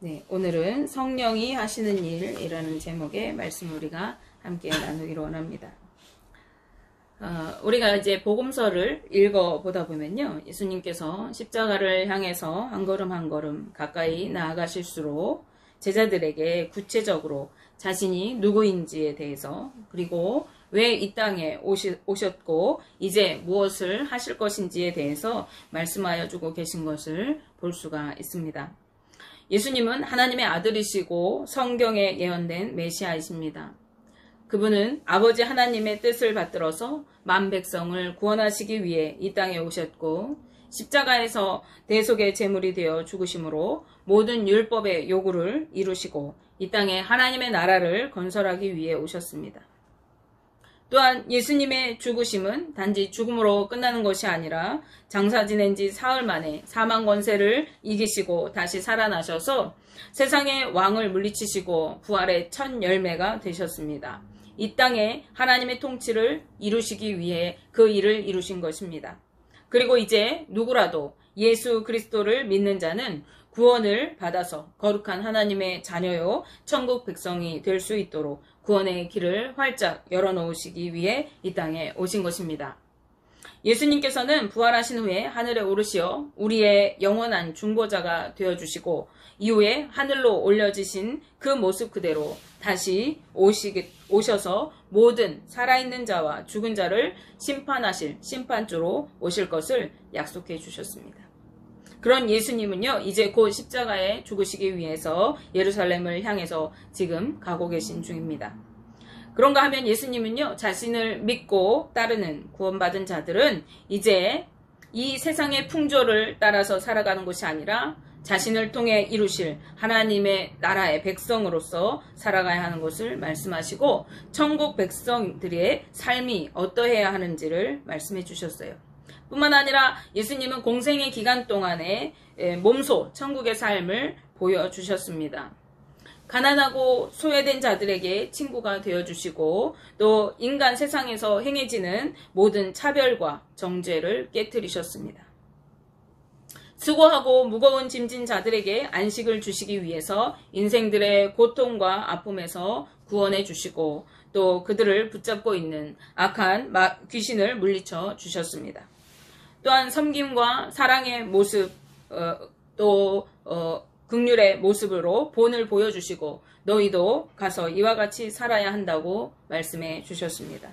네, 오늘은 성령이 하시는 일이라는 제목의 말씀을 우리가 함께 나누기로 원합니다. 우리가 이제 복음서를 읽어보다 보면요, 예수님께서 십자가를 향해서 한 걸음 한 걸음 가까이 나아가실수록 제자들에게 구체적으로 자신이 누구인지에 대해서, 그리고 왜 이 땅에 오셨고 이제 무엇을 하실 것인지에 대해서 말씀하여 주고 계신 것을 볼 수가 있습니다. 예수님은 하나님의 아들이시고 성경에 예언된 메시아이십니다. 그분은 아버지 하나님의 뜻을 받들어서 만 백성을 구원하시기 위해 이 땅에 오셨고, 십자가에서 대속의 제물이 되어 죽으심으로 모든 율법의 요구를 이루시고 이 땅에 하나님의 나라를 건설하기 위해 오셨습니다. 또한 예수님의 죽으심은 단지 죽음으로 끝나는 것이 아니라 장사 지낸 지 사흘 만에 사망 권세를 이기시고 다시 살아나셔서 세상의 왕을 물리치시고 부활의 첫 열매가 되셨습니다. 이 땅에 하나님의 통치를 이루시기 위해 그 일을 이루신 것입니다. 그리고 이제 누구라도 예수 그리스도를 믿는 자는 구원을 받아서 거룩한 하나님의 자녀요 천국 백성이 될 수 있도록 구원의 길을 활짝 열어놓으시기 위해 이 땅에 오신 것입니다. 예수님께서는 부활하신 후에 하늘에 오르시어 우리의 영원한 중보자가 되어주시고 이후에 하늘로 올려지신 그 모습 그대로 다시 오셔서 모든 살아있는 자와 죽은 자를 심판하실 심판주로 오실 것을 약속해 주셨습니다. 그런 예수님은요, 이제 곧 십자가에 죽으시기 위해서 예루살렘을 향해서 지금 가고 계신 중입니다. 그런가 하면 예수님은요, 자신을 믿고 따르는 구원받은 자들은 이제 이 세상의 풍조를 따라서 살아가는 것이 아니라 자신을 통해 이루실 하나님의 나라의 백성으로서 살아가야 하는 것을 말씀하시고, 천국 백성들의 삶이 어떠해야 하는지를 말씀해 주셨어요. 뿐만 아니라 예수님은 공생의 기간 동안에 몸소 천국의 삶을 보여주셨습니다. 가난하고 소외된 자들에게 친구가 되어주시고 또 인간 세상에서 행해지는 모든 차별과 정죄를 깨뜨리셨습니다. 수고하고 무거운 짐진 자들에게 안식을 주시기 위해서 인생들의 고통과 아픔에서 구원해 주시고 또 그들을 붙잡고 있는 악한 귀신을 물리쳐 주셨습니다. 또한 섬김과 사랑의 모습, 긍휼의 모습으로 본을 보여주시고 너희도 가서 이와 같이 살아야 한다고 말씀해 주셨습니다.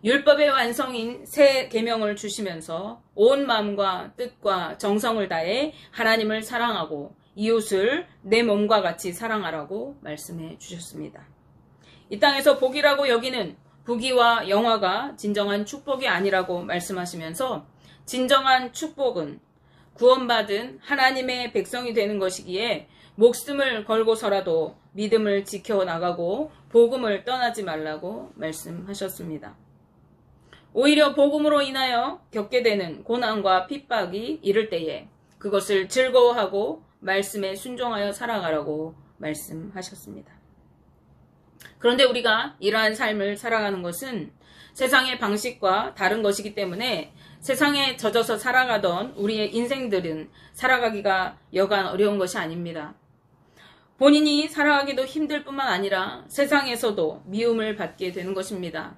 율법의 완성인 새 계명을 주시면서 온 마음과 뜻과 정성을 다해 하나님을 사랑하고 이웃을 내 몸과 같이 사랑하라고 말씀해 주셨습니다. 이 땅에서 복이라고 여기는 부귀와 영화가 진정한 축복이 아니라고 말씀하시면서 진정한 축복은 구원받은 하나님의 백성이 되는 것이기에 목숨을 걸고서라도 믿음을 지켜나가고 복음을 떠나지 말라고 말씀하셨습니다. 오히려 복음으로 인하여 겪게 되는 고난과 핍박이 이를 때에 그것을 즐거워하고 말씀에 순종하여 살아가라고 말씀하셨습니다. 그런데 우리가 이러한 삶을 살아가는 것은 세상의 방식과 다른 것이기 때문에 세상에 젖어서 살아가던 우리의 인생들은 살아가기가 여간 어려운 것이 아닙니다. 본인이 살아가기도 힘들 뿐만 아니라 세상에서도 미움을 받게 되는 것입니다.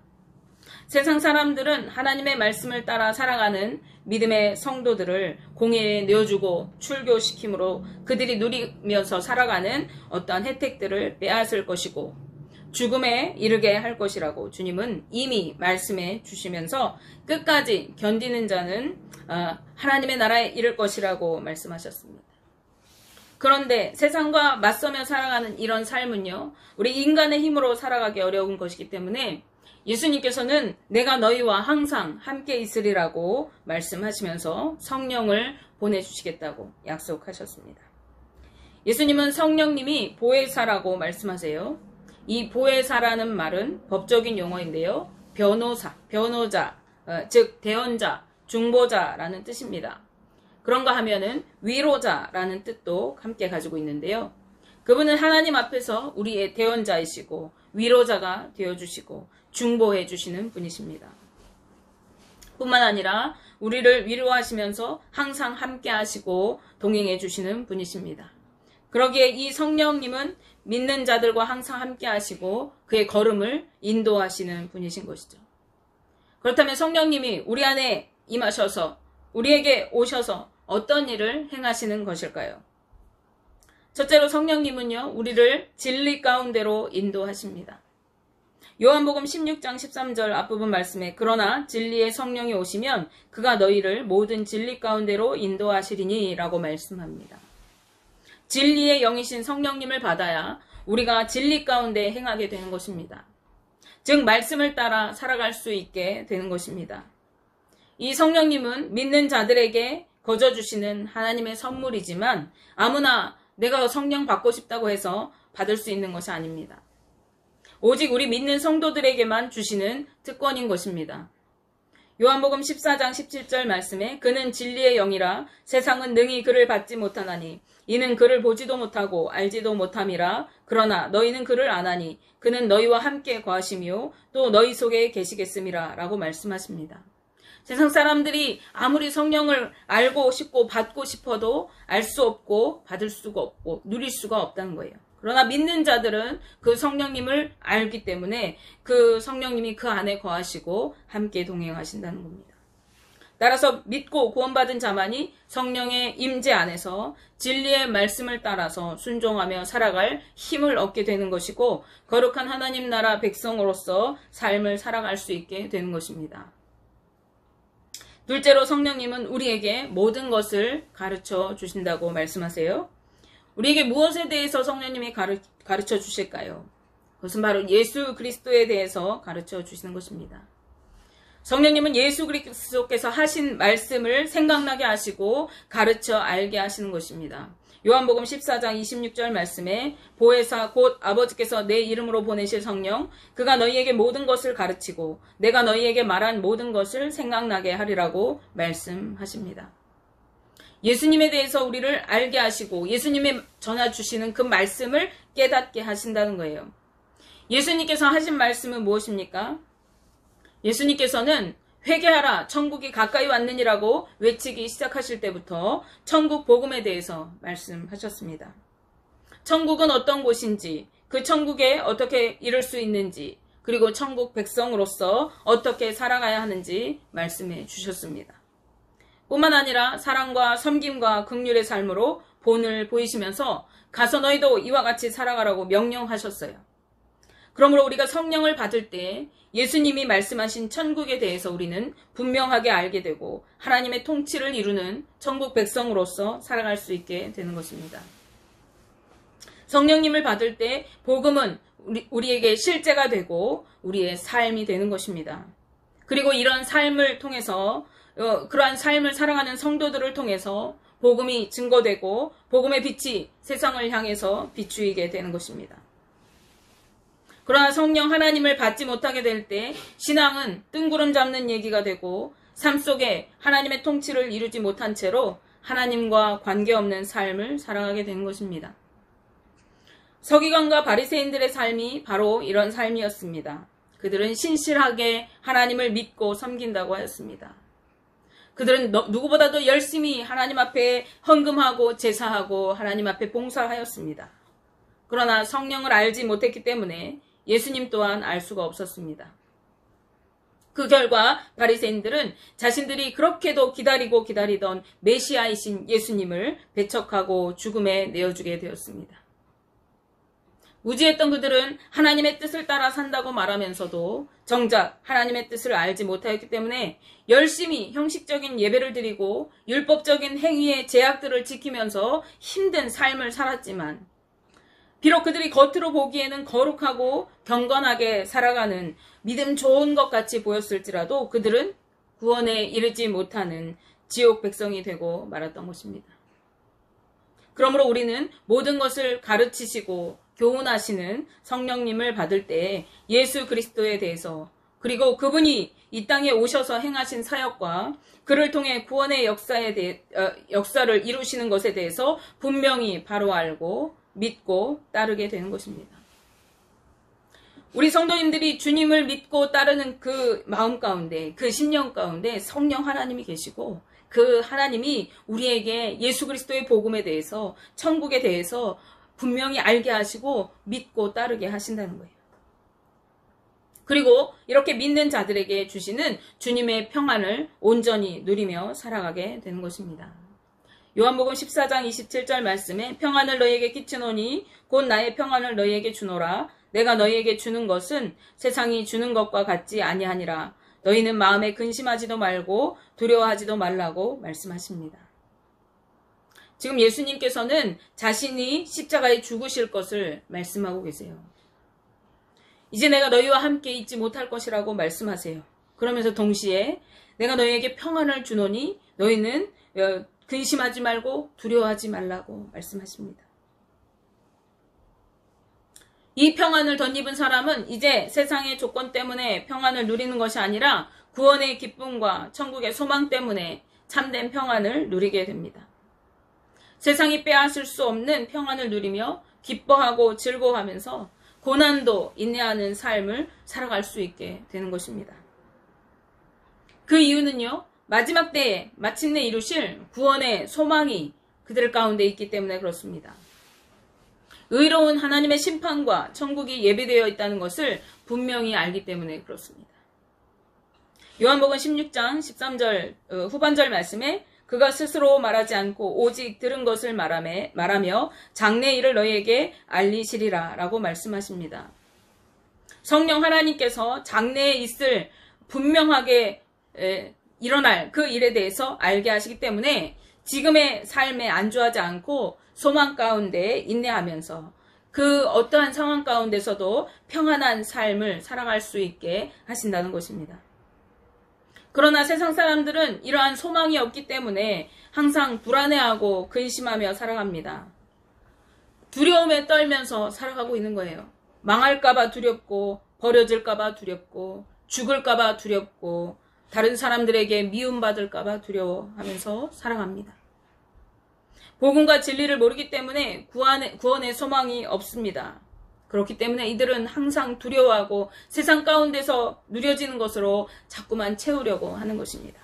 세상 사람들은 하나님의 말씀을 따라 살아가는 믿음의 성도들을 공회에 내어주고 출교시킴으로 그들이 누리면서 살아가는 어떠한 혜택들을 빼앗을 것이고 죽음에 이르게 할 것이라고 주님은 이미 말씀해 주시면서 끝까지 견디는 자는 하나님의 나라에 이를 것이라고 말씀하셨습니다. 그런데 세상과 맞서며 살아가는 이런 삶은요, 우리 인간의 힘으로 살아가기 어려운 것이기 때문에 예수님께서는 내가 너희와 항상 함께 있으리라고 말씀하시면서 성령을 보내주시겠다고 약속하셨습니다. 예수님은 성령님이 보혜사라고 말씀하세요. 이 보혜사라는 말은 법적인 용어인데요. 변호자, 즉 대언자, 중보자라는 뜻입니다. 그런가 하면은 위로자라는 뜻도 함께 가지고 있는데요. 그분은 하나님 앞에서 우리의 대언자이시고 위로자가 되어주시고 중보해 주시는 분이십니다. 뿐만 아니라 우리를 위로하시면서 항상 함께 하시고 동행해 주시는 분이십니다. 그러기에 이 성령님은 믿는 자들과 항상 함께 하시고 그의 걸음을 인도하시는 분이신 것이죠. 그렇다면 성령님이 우리 안에 임하셔서 우리에게 오셔서 어떤 일을 행하시는 것일까요? 첫째로 성령님은요, 우리를 진리 가운데로 인도하십니다. 요한복음 16장 13절 앞부분 말씀에 그러나 진리의 성령이 오시면 그가 너희를 모든 진리 가운데로 인도하시리니 라고 말씀합니다. 진리의 영이신 성령님을 받아야 우리가 진리 가운데 행하게 되는 것입니다. 즉 말씀을 따라 살아갈 수 있게 되는 것입니다. 이 성령님은 믿는 자들에게 거저주시는 하나님의 선물이지만 아무나 내가 성령 받고 싶다고 해서 받을 수 있는 것이 아닙니다. 오직 우리 믿는 성도들에게만 주시는 특권인 것입니다. 요한복음 14장 17절 말씀에 그는 진리의 영이라 세상은 능히 그를 받지 못하나니 이는 그를 보지도 못하고 알지도 못함이라 그러나 너희는 그를 아나니 그는 너희와 함께 거하시며 또 너희 속에 계시겠음이라 라고 말씀하십니다. 세상 사람들이 아무리 성령을 알고 싶고 받고 싶어도 알 수 없고 받을 수가 없고 누릴 수가 없다는 거예요. 그러나 믿는 자들은 그 성령님을 알기 때문에 그 성령님이 그 안에 거하시고 함께 동행하신다는 겁니다. 따라서 믿고 구원받은 자만이 성령의 임재 안에서 진리의 말씀을 따라서 순종하며 살아갈 힘을 얻게 되는 것이고 거룩한 하나님 나라 백성으로서 삶을 살아갈 수 있게 되는 것입니다. 둘째로 성령님은 우리에게 모든 것을 가르쳐 주신다고 말씀하세요. 우리에게 무엇에 대해서 성령님이 가르쳐 주실까요? 그것은 바로 예수 그리스도에 대해서 가르쳐 주시는 것입니다. 성령님은 예수 그리스도께서 하신 말씀을 생각나게 하시고 가르쳐 알게 하시는 것입니다. 요한복음 14장 26절 말씀에 보혜사 곧 아버지께서 내 이름으로 보내실 성령 그가 너희에게 모든 것을 가르치고 내가 너희에게 말한 모든 것을 생각나게 하리라고 말씀하십니다. 예수님에 대해서 우리를 알게 하시고 예수님의 전해주시는 그 말씀을 깨닫게 하신다는 거예요. 예수님께서 하신 말씀은 무엇입니까? 예수님께서는 회개하라 천국이 가까이 왔느니라고 외치기 시작하실 때부터 천국 복음에 대해서 말씀하셨습니다. 천국은 어떤 곳인지 그 천국에 어떻게 이룰 수 있는지 그리고 천국 백성으로서 어떻게 살아가야 하는지 말씀해 주셨습니다. 뿐만 아니라 사랑과 섬김과 긍휼의 삶으로 본을 보이시면서 가서 너희도 이와 같이 살아가라고 명령하셨어요. 그러므로 우리가 성령을 받을 때 예수님이 말씀하신 천국에 대해서 우리는 분명하게 알게 되고 하나님의 통치를 이루는 천국 백성으로서 살아갈 수 있게 되는 것입니다. 성령님을 받을 때 복음은 우리에게 실제가 되고 우리의 삶이 되는 것입니다. 그리고 이런 삶을 통해서 그러한 삶을 살아가는 성도들을 통해서 복음이 증거되고 복음의 빛이 세상을 향해서 비추이게 되는 것입니다. 그러나 성령 하나님을 받지 못하게 될 때 신앙은 뜬구름 잡는 얘기가 되고 삶 속에 하나님의 통치를 이루지 못한 채로 하나님과 관계없는 삶을 살아가게 되는 것입니다. 서기관과 바리새인들의 삶이 바로 이런 삶이었습니다. 그들은 신실하게 하나님을 믿고 섬긴다고 하였습니다. 그들은 누구보다도 열심히 하나님 앞에 헌금하고 제사하고 하나님 앞에 봉사하였습니다. 그러나 성령을 알지 못했기 때문에 예수님 또한 알 수가 없었습니다. 그 결과 바리새인들은 자신들이 그렇게도 기다리고 기다리던 메시아이신 예수님을 배척하고 죽음에 내어주게 되었습니다. 무지했던 그들은 하나님의 뜻을 따라 산다고 말하면서도 정작 하나님의 뜻을 알지 못하였기 때문에 열심히 형식적인 예배를 드리고 율법적인 행위의 제약들을 지키면서 힘든 삶을 살았지만 비록 그들이 겉으로 보기에는 거룩하고 경건하게 살아가는 믿음 좋은 것 같이 보였을지라도 그들은 구원에 이르지 못하는 지옥 백성이 되고 말았던 것입니다. 그러므로 우리는 모든 것을 가르치시고 교훈하시는 성령님을 받을 때 예수 그리스도에 대해서 그리고 그분이 이 땅에 오셔서 행하신 사역과 그를 통해 구원의 역사를 이루시는 것에 대해서 분명히 바로 알고 믿고 따르게 되는 것입니다. 우리 성도님들이 주님을 믿고 따르는 그 마음 가운데, 그 심령 가운데 성령 하나님이 계시고 그 하나님이 우리에게 예수 그리스도의 복음에 대해서, 천국에 대해서 분명히 알게 하시고 믿고 따르게 하신다는 거예요. 그리고 이렇게 믿는 자들에게 주시는 주님의 평안을 온전히 누리며 살아가게 되는 것입니다. 요한복음 14장 27절 말씀에 평안을 너희에게 끼치노니 곧 나의 평안을 너희에게 주노라. 내가 너희에게 주는 것은 세상이 주는 것과 같지 아니하니라. 너희는 마음에 근심하지도 말고 두려워하지도 말라고 말씀하십니다. 지금 예수님께서는 자신이 십자가에 죽으실 것을 말씀하고 계세요. 이제 내가 너희와 함께 있지 못할 것이라고 말씀하세요. 그러면서 동시에 내가 너희에게 평안을 주노니 너희는 근심하지 말고 두려워하지 말라고 말씀하십니다. 이 평안을 덧입은 사람은 이제 세상의 조건 때문에 평안을 누리는 것이 아니라 구원의 기쁨과 천국의 소망 때문에 참된 평안을 누리게 됩니다. 세상이 빼앗을 수 없는 평안을 누리며 기뻐하고 즐거워하면서 고난도 인내하는 삶을 살아갈 수 있게 되는 것입니다. 그 이유는요, 마지막 때에 마침내 이루실 구원의 소망이 그들 가운데 있기 때문에 그렇습니다. 의로운 하나님의 심판과 천국이 예비되어 있다는 것을 분명히 알기 때문에 그렇습니다. 요한복음 16장 13절 후반절 말씀에 그가 스스로 말하지 않고 오직 들은 것을 말하며 장래 일을 너희에게 알리시리라 라고 말씀하십니다. 성령 하나님께서 장래에 있을 분명하게 일어날 그 일에 대해서 알게 하시기 때문에 지금의 삶에 안주하지 않고 소망 가운데 인내하면서 그 어떠한 상황 가운데서도 평안한 삶을 살아갈 수 있게 하신다는 것입니다. 그러나 세상 사람들은 이러한 소망이 없기 때문에 항상 불안해하고 근심하며 살아갑니다. 두려움에 떨면서 살아가고 있는 거예요. 망할까봐 두렵고, 버려질까봐 두렵고, 죽을까봐 두렵고, 다른 사람들에게 미움받을까봐 두려워하면서 살아갑니다. 복음과 진리를 모르기 때문에 구원의 소망이 없습니다. 그렇기 때문에 이들은 항상 두려워하고 세상 가운데서 누려지는 것으로 자꾸만 채우려고 하는 것입니다.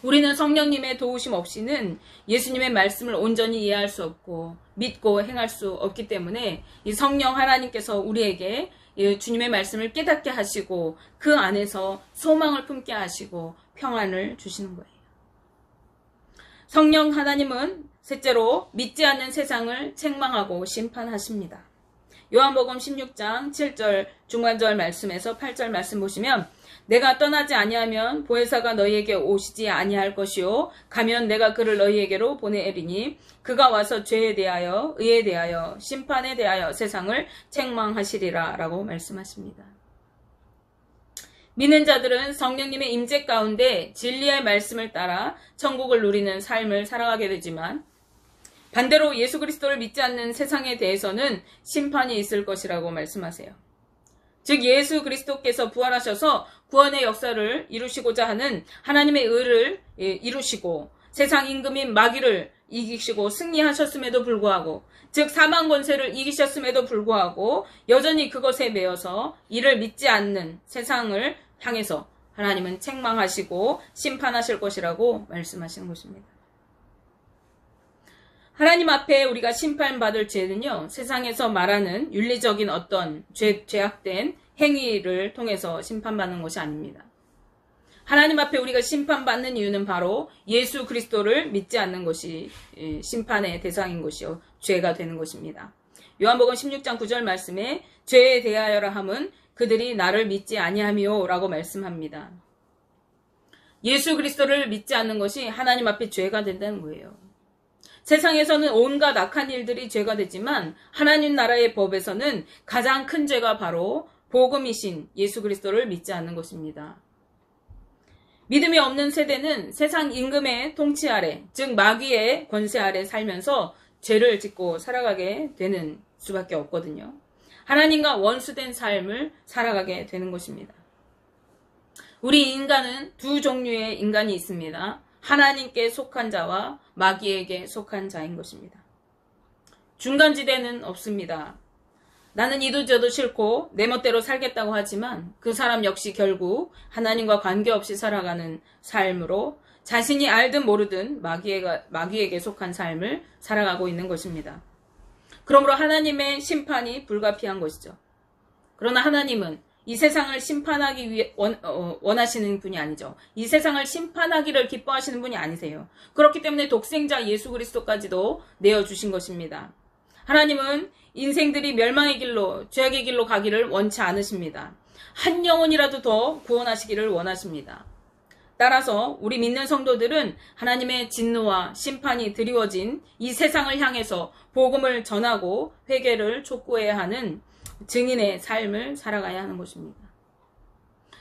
우리는 성령님의 도우심 없이는 예수님의 말씀을 온전히 이해할 수 없고 믿고 행할 수 없기 때문에 이 성령 하나님께서 우리에게 주님의 말씀을 깨닫게 하시고 그 안에서 소망을 품게 하시고 평안을 주시는 거예요. 성령 하나님은 셋째로 믿지 않는 세상을 책망하고 심판하십니다. 요한복음 16장 7절 중간절 말씀에서 8절 말씀 보시면 내가 떠나지 아니하면 보혜사가 너희에게 오시지 아니할 것이요 가면 내가 그를 너희에게로 보내리니 그가 와서 죄에 대하여 의에 대하여 심판에 대하여 세상을 책망하시리라 라고 말씀하십니다. 믿는 자들은 성령님의 임재 가운데 진리의 말씀을 따라 천국을 누리는 삶을 살아가게 되지만 반대로 예수 그리스도를 믿지 않는 세상에 대해서는 심판이 있을 것이라고 말씀하세요. 즉 예수 그리스도께서 부활하셔서 구원의 역사를 이루시고자 하는 하나님의 의를 이루시고 세상 임금인 마귀를 이기시고 승리하셨음에도 불구하고 즉 사망 권세를 이기셨음에도 불구하고 여전히 그것에 매여서 이를 믿지 않는 세상을 향해서 하나님은 책망하시고 심판하실 것이라고 말씀하시는 것입니다. 하나님 앞에 우리가 심판받을 죄는요, 세상에서 말하는 윤리적인 어떤 죄악된 행위를 통해서 심판받는 것이 아닙니다. 하나님 앞에 우리가 심판받는 이유는 바로 예수 그리스도를 믿지 않는 것이 심판의 대상인 것이요, 죄가 되는 것입니다. 요한복음 16장 9절 말씀에 죄에 대하여라 함은 그들이 나를 믿지 아니하미요 라고 말씀합니다. 예수 그리스도를 믿지 않는 것이 하나님 앞에 죄가 된다는 거예요. 세상에서는 온갖 악한 일들이 죄가 되지만 하나님 나라의 법에서는 가장 큰 죄가 바로 복음이신 예수 그리스도를 믿지 않는 것입니다. 믿음이 없는 세대는 세상 임금의 통치 아래, 즉 마귀의 권세 아래 살면서 죄를 짓고 살아가게 되는 수밖에 없거든요. 하나님과 원수된 삶을 살아가게 되는 것입니다. 우리 인간은 두 종류의 인간이 있습니다. 하나님께 속한 자와 마귀에게 속한 자인 것입니다. 중간지대는 없습니다. 나는 이도 저도 싫고 내 멋대로 살겠다고 하지만 그 사람 역시 결국 하나님과 관계없이 살아가는 삶으로 자신이 알든 모르든 마귀에게 속한 삶을 살아가고 있는 것입니다. 그러므로 하나님의 심판이 불가피한 것이죠. 그러나 하나님은 이 세상을 심판하기 위해 원하시는 분이 아니죠. 이 세상을 심판하기를 기뻐하시는 분이 아니세요. 그렇기 때문에 독생자 예수 그리스도까지도 내어주신 것입니다. 하나님은 인생들이 멸망의 길로, 죄악의 길로 가기를 원치 않으십니다. 한 영혼이라도 더 구원하시기를 원하십니다. 따라서 우리 믿는 성도들은 하나님의 진노와 심판이 드리워진 이 세상을 향해서 복음을 전하고 회개를 촉구해야 하는 증인의 삶을 살아가야 하는 것입니다.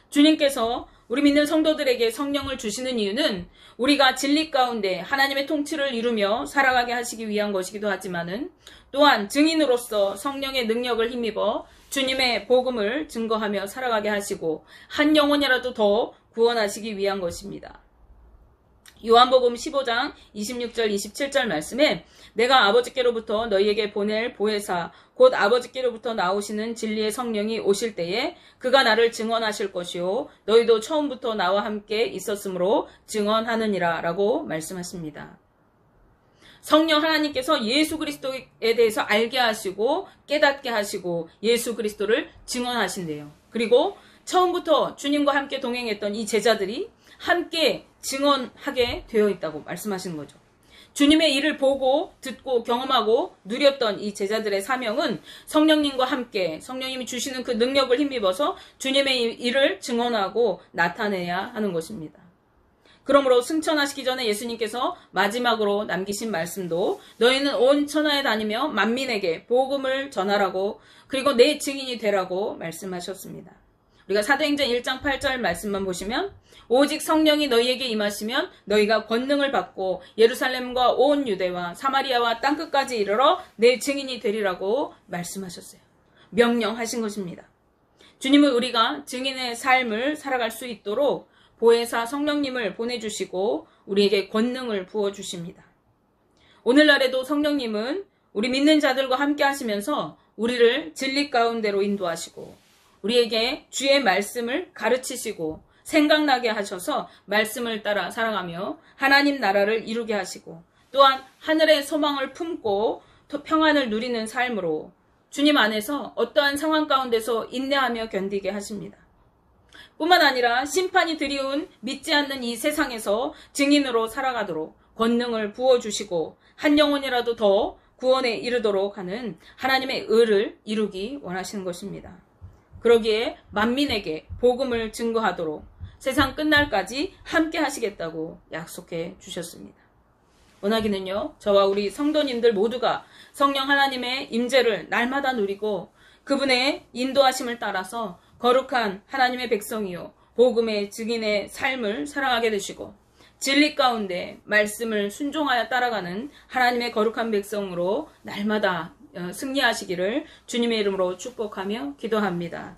주님께서 우리 믿는 성도들에게 성령을 주시는 이유는 우리가 진리 가운데 하나님의 통치를 이루며 살아가게 하시기 위한 것이기도 하지만은 또한 증인으로서 성령의 능력을 힘입어 주님의 복음을 증거하며 살아가게 하시고 한 영혼이라도 더 구원하시기 위한 것입니다. 요한복음 15장 26절 27절 말씀에 내가 아버지께로부터 너희에게 보낼 보혜사 곧 아버지께로부터 나오시는 진리의 성령이 오실 때에 그가 나를 증언하실 것이요 너희도 처음부터 나와 함께 있었으므로 증언하느니라 라고 말씀하십니다. 성령 하나님께서 예수 그리스도에 대해서 알게 하시고 깨닫게 하시고 예수 그리스도를 증언하신대요. 그리고 처음부터 주님과 함께 동행했던 이 제자들이 함께 증언하게 되어 있다고 말씀하시는 거죠. 주님의 일을 보고 듣고 경험하고 누렸던 이 제자들의 사명은 성령님과 함께 성령님이 주시는 그 능력을 힘입어서 주님의 일을 증언하고 나타내야 하는 것입니다. 그러므로 승천하시기 전에 예수님께서 마지막으로 남기신 말씀도 너희는 온 천하에 다니며 만민에게 복음을 전하라고 그리고 내 증인이 되라고 말씀하셨습니다. 우리가 사도행전 1장 8절 말씀만 보시면 오직 성령이 너희에게 임하시면 너희가 권능을 받고 예루살렘과 온 유대와 사마리아와 땅끝까지 이르러 내 증인이 되리라고 말씀하셨어요. 명령하신 것입니다. 주님은 우리가 증인의 삶을 살아갈 수 있도록 보혜사 성령님을 보내주시고 우리에게 권능을 부어주십니다. 오늘날에도 성령님은 우리 믿는 자들과 함께 하시면서 우리를 진리 가운데로 인도하시고 우리에게 주의 말씀을 가르치시고 생각나게 하셔서 말씀을 따라 살아가며 하나님 나라를 이루게 하시고 또한 하늘의 소망을 품고 평안을 누리는 삶으로 주님 안에서 어떠한 상황 가운데서 인내하며 견디게 하십니다. 뿐만 아니라 심판이 드리운 믿지 않는 이 세상에서 증인으로 살아가도록 권능을 부어주시고 한 영혼이라도 더 구원에 이르도록 하는 하나님의 의를 이루기 원하시는 것입니다. 그러기에 만민에게 복음을 증거하도록 세상 끝날까지 함께 하시겠다고 약속해 주셨습니다. 원하기는요, 저와 우리 성도님들 모두가 성령 하나님의 임재를 날마다 누리고 그분의 인도하심을 따라서 거룩한 하나님의 백성이요 복음의 증인의 삶을 살아가게 되시고 진리 가운데 말씀을 순종하여 따라가는 하나님의 거룩한 백성으로 날마다 승리하시기를 주님의 이름으로 축복하며 기도합니다.